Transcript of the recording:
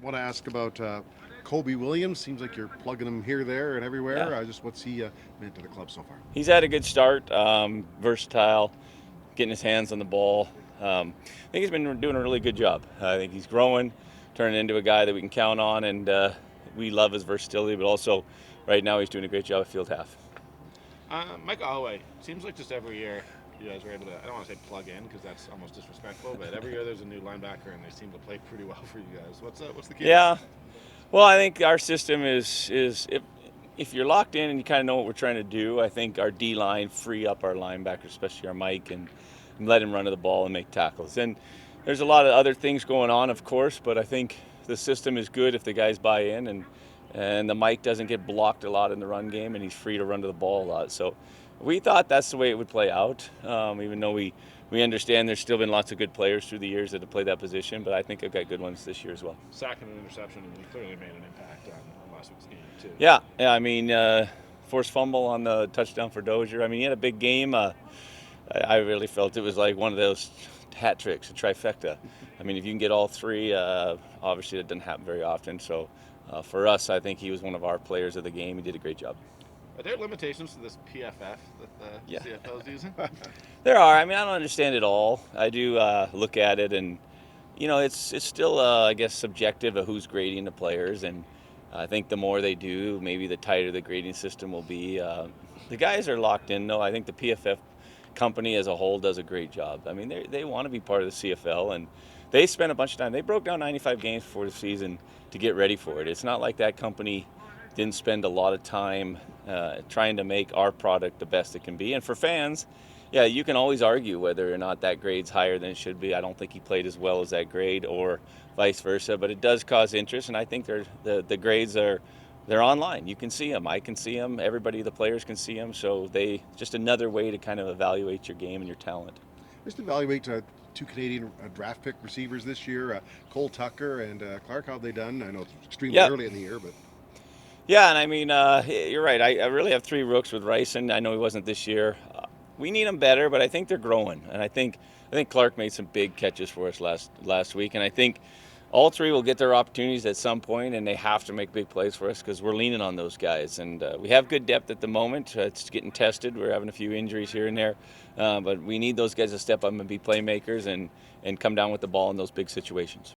want to ask about Kobe Williams. Seems like you're plugging him here, there, and everywhere. Yeah, Just what's he meant to the club so far? he's had a good start. Versatile, getting his hands on the ball. I think he's been doing a really good job. I think he's growing, turning into a guy that we can count on, and we love his versatility. But also, right now, he's doing a great job at field half. Mike Holloway, seems like just every year you guys are able to, I don't want to say plug in because that's almost disrespectful, but every year there's a new linebacker and they seem to play pretty well for you guys. What's the key to that? Yeah, well, I think our system is if you're locked in and you kind of know what we're trying to do, I think our D line free up our linebackers, especially our Mike, and let him run to the ball and make tackles. And there's a lot of other things going on, of course, but I think the system is good if the guys buy in and the Mike doesn't get blocked a lot in the run game and he's free to run to the ball a lot. So we thought that's the way it would play out, even though we understand there's still been lots of good players through the years that have played that position, but I think I've got good ones this year as well. Sack and an interception, and he clearly made an impact on last week's game, too. Yeah. I mean, forced fumble on the touchdown for Dozier. I mean, he had a big game. I really felt it was like one of those hat tricks, a trifecta. I mean, if you can get all three, obviously that doesn't happen very often. So for us, I think he was one of our players of the game. He did a great job. Are there limitations to this PFF that the Yeah. CFL is using? There are. I mean, I don't understand it all. I do look at it, and it's still, I guess, subjective of who's grading the players. And I think the more they do, maybe the tighter the grading system will be. The guys are locked in, though. I think the PFF company as a whole does a great job. I mean, they want to be part of the CFL, and they spent a bunch of time. They broke down 95 games before the season to get ready for it. It's not like that company didn't spend a lot of time trying to make our product the best it can be. And for fans, yeah, you can always argue whether or not that grade's higher than it should be. I don't think he played as well as that grade, or vice versa, but it does cause interest, and I think the grades they're online. You can see them. I can see them. Everybody, the players can see them. So they just another way to kind of evaluate your game and your talent. Just evaluate two Canadian draft pick receivers this year, Cole Tucker and Clark. How have they done? I know it's extremely Yeah, early in the year, but yeah, and I mean, you're right. I really have three rooks with Ryson. I know he wasn't this year. We need them better, but I think they're growing, and I think Clark made some big catches for us last week, and I think all three will get their opportunities at some point, and they have to make big plays for us because we're leaning on those guys. And we have good depth at the moment. It's getting tested. We're having a few injuries here and there, but we need those guys to step up and be playmakers and come down with the ball in those big situations.